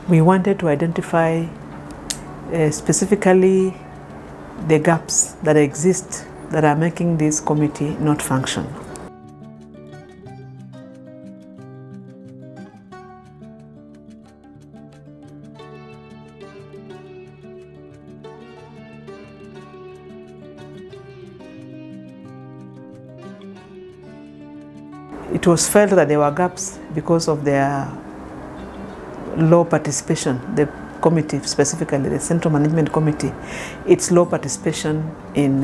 We wanted to identify specifically the gaps that exist that are making this committee not function. It was felt that there were gaps because of their low participation. The committee, specifically the Central Management Committee, its low participation in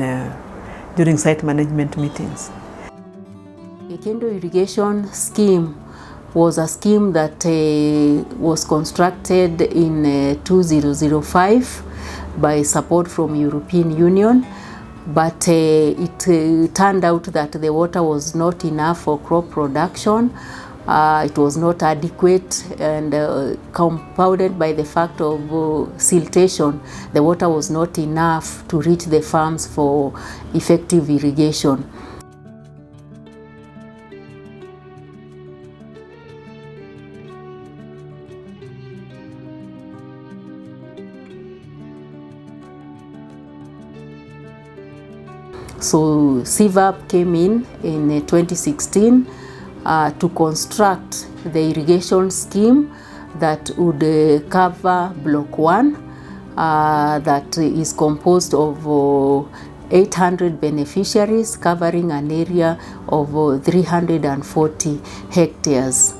during site management meetings. Gikindu irrigation scheme was a scheme that was constructed in 2005 by support from European Union. But it turned out that the water was not enough for crop production. It was not adequate, and compounded by the fact of siltation, the water was not enough to reach the farms for effective irrigation. So CVAP came in 2016 to construct the irrigation scheme that would cover Block 1 that is composed of 800 beneficiaries covering an area of 340 hectares.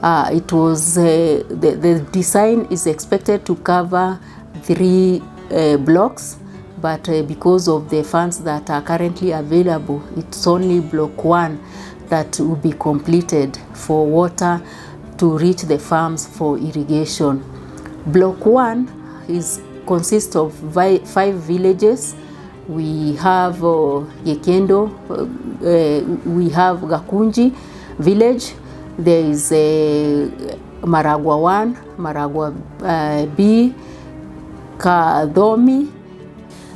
It was the design is expected to cover 3 blocks, but because of the funds that are currently available, it's only Block 1 that will be completed for water to reach the farms for irrigation. Block 1 consists of 5 villages. We have Gikindu, we have Gakunji village, there is Maragwa 1, Maragwa B, Kadhomi,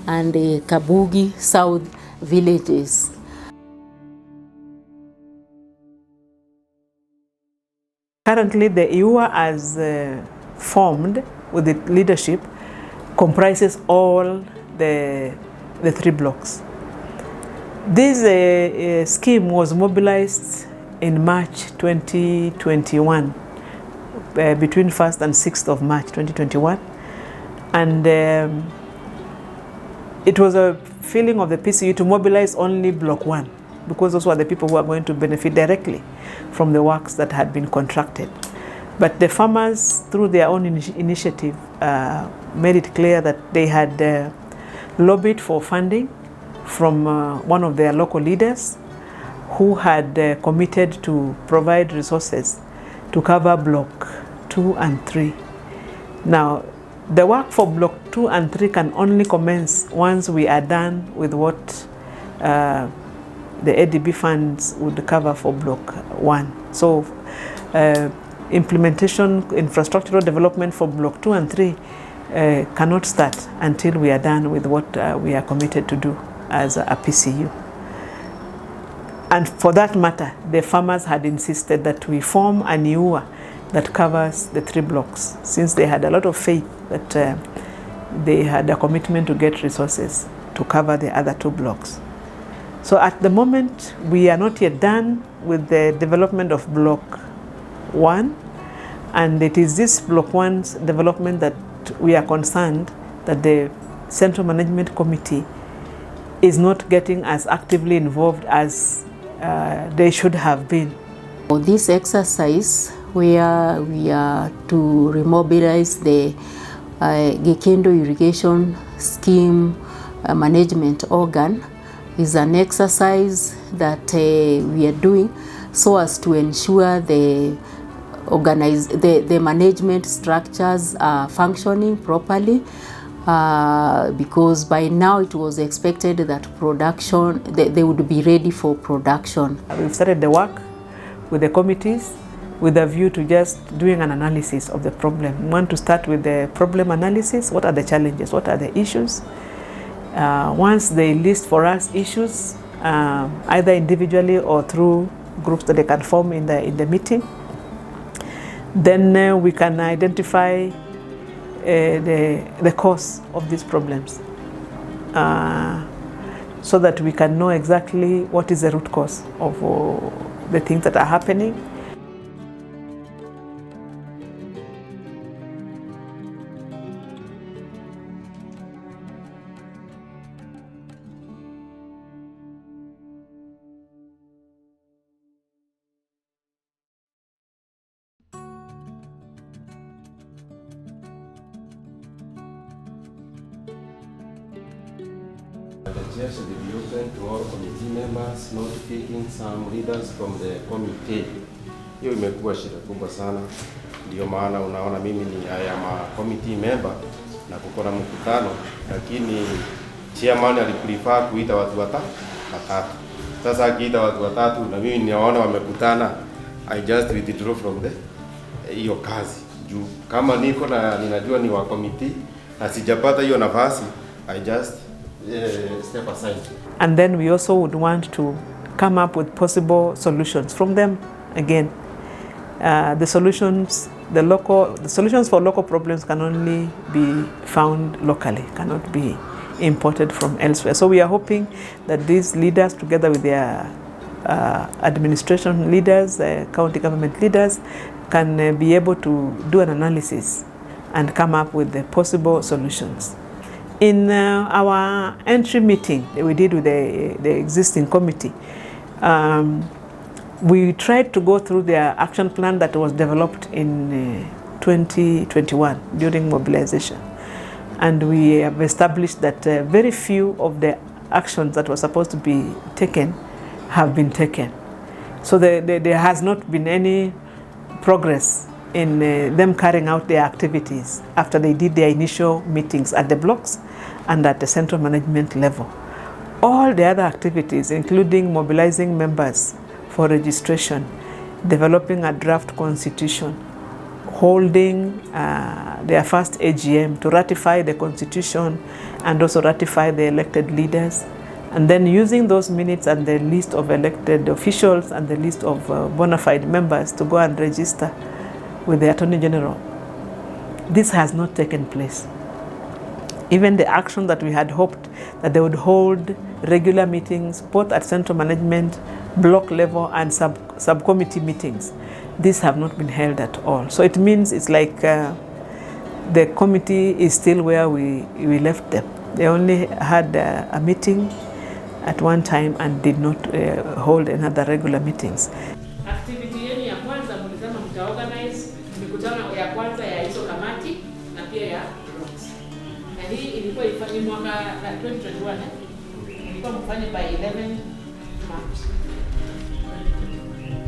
and the Kabugi South villages. Currently, the IUA as formed with the leadership comprises all the 3 blocks. This scheme was mobilized in March 2021, between 1st and 6th of March 2021, and it was a feeling of the PCU to mobilize only Block 1 because those were the people who are going to benefit directly from the works that had been contracted. But the farmers, through their own initiative, made it clear that they had lobbied for funding from one of their local leaders who had committed to provide resources to cover Block 2 and 3. Now, the work for Block 2 and 3 can only commence once we are done with what the ADB funds would cover for Block 1. So implementation, infrastructural development for Block 2 and 3 cannot start until we are done with what we are committed to do as a PCU. And for that matter, the farmers had insisted that we form a IUA that covers the 3 blocks, since they had a lot of faith that they had a commitment to get resources to cover the other 2 blocks. So at the moment, we are not yet done with the development of Block 1, and it is this Block 1's development that we are concerned that the Central Management Committee is not getting as actively involved as they should have been. For this exercise, where we are to remobilize the Gikindu irrigation scheme management organ, is an exercise that we are doing so as to ensure the management structures are functioning properly, because by now it was expected that production, they would be ready for production. We've started the work with the committees with a view to just doing an analysis of the problem. We want to start with the problem analysis. What are the challenges? What are the issues? Once they list for us issues, either individually or through groups that they can form in the meeting, then we can identify the cause of these problems, so that we can know exactly what is the root cause of the things that are happening. The chair should be open to all committee members, not taking some leaders from the committee. Hiyo imekuwa shida kubwa sana, ndio maana unaona mimi ni committee member na kuko na mkutano, lakini chairman aliprefer kuita watu watatu. Sasa akiita watu watatu na mimi ninaona wamekutana, I just withdraw from hiyo kazi. Juu kama niko na ninajua ni wa committee na sijapata hiyo nafasi, I just step aside. And then we also would want to come up with possible solutions from them again. The solutions for local problems can only be found locally, cannot be imported from elsewhere. So we are hoping that these leaders, together with their administration leaders, county government leaders, can be able to do an analysis and come up with the possible solutions. In our entry meeting that we did with the existing committee, we tried to go through their action plan that was developed in 2021 during mobilization. And we have established that very few of the actions that were supposed to be taken have been taken. So there has not been any progress in them carrying out their activities after they did their initial meetings at the blocks and at the central management level. All the other activities, including mobilizing members for registration, developing a draft constitution, holding their first AGM to ratify the constitution and also ratify the elected leaders, and then using those minutes and the list of elected officials and the list of bona fide members to go and register with the Attorney General. This has not taken place. Even the action that we had hoped that they would hold regular meetings, both at central management, block level, and subcommittee meetings, these have not been held at all. So it means it's like the committee is still where we left them. They only had a meeting at one time and did not hold another regular meetings. Activity yenu ya kwanza mlisema mtaorganize mikutano ya kwanza ya hizo kamati na pia ya blocks. Na hii ilikuwa ifanye mwaka 2021 ilikuwa mfanye by 11 March.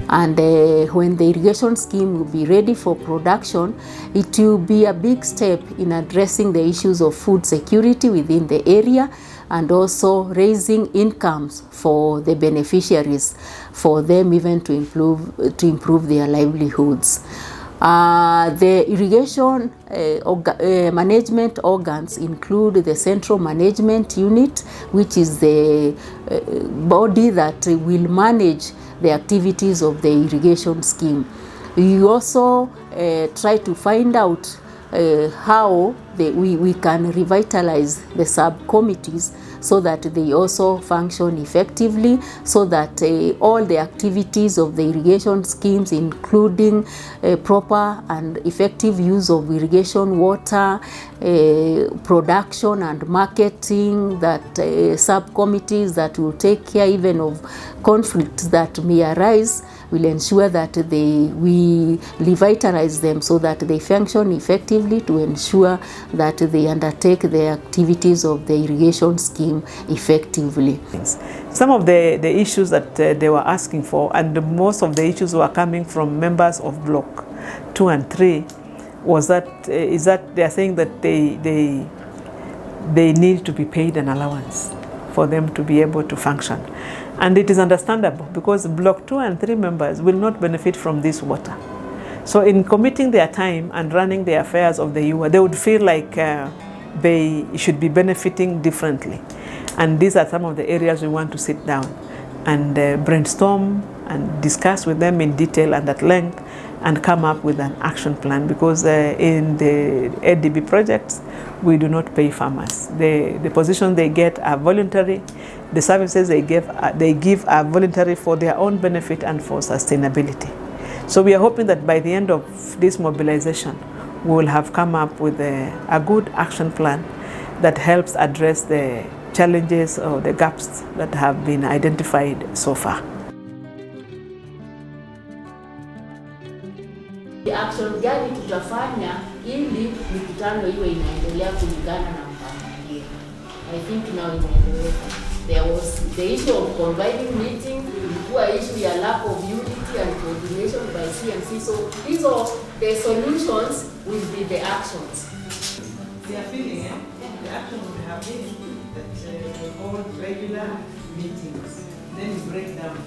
And when the irrigation scheme will be ready for production, it will be a big step in addressing the issues of food security within the area and also raising incomes for the beneficiaries, for them even to improve their livelihoods. The irrigation management organs include the Central Management Unit, which is the body that will manage the activities of the irrigation scheme. We also try to find out how we can revitalize the subcommittees so that they also function effectively, so that all the activities of the irrigation schemes, including proper and effective use of irrigation water, production and marketing, that subcommittees that will take care even of conflicts that may arise, will ensure that we revitalize them so that they function effectively, to ensure that they undertake the activities of the irrigation scheme effectively. Some of the issues that they were asking for, and most of the issues were coming from members of Block 2 and 3, was that they are saying that they need to be paid an allowance for them to be able to function. And it is understandable, because Block 2 and 3 members will not benefit from this water. So in committing their time and running the affairs of the UA, they would feel like they should be benefiting differently. And these are some of the areas we want to sit down and brainstorm and discuss with them in detail and at length and come up with an action plan, because in the ADB projects, we do not pay farmers. The positions they get are voluntary. The services they give are voluntary for their own benefit and for sustainability. So we are hoping that by the end of this mobilization, we will have come up with a good action plan that helps address the challenges or the gaps that have been identified so far. Action gani tutafanya ili mikutano iwe inaendelea kulingana na mpangilio? I think now inaeleweka. There was the issue of combining meeting, ilikuwa issue ya lack of unity and coordination by CMC. So these are the solutions, will be the actions. We are feeling the action we have been that we hold regular meetings, then we break down.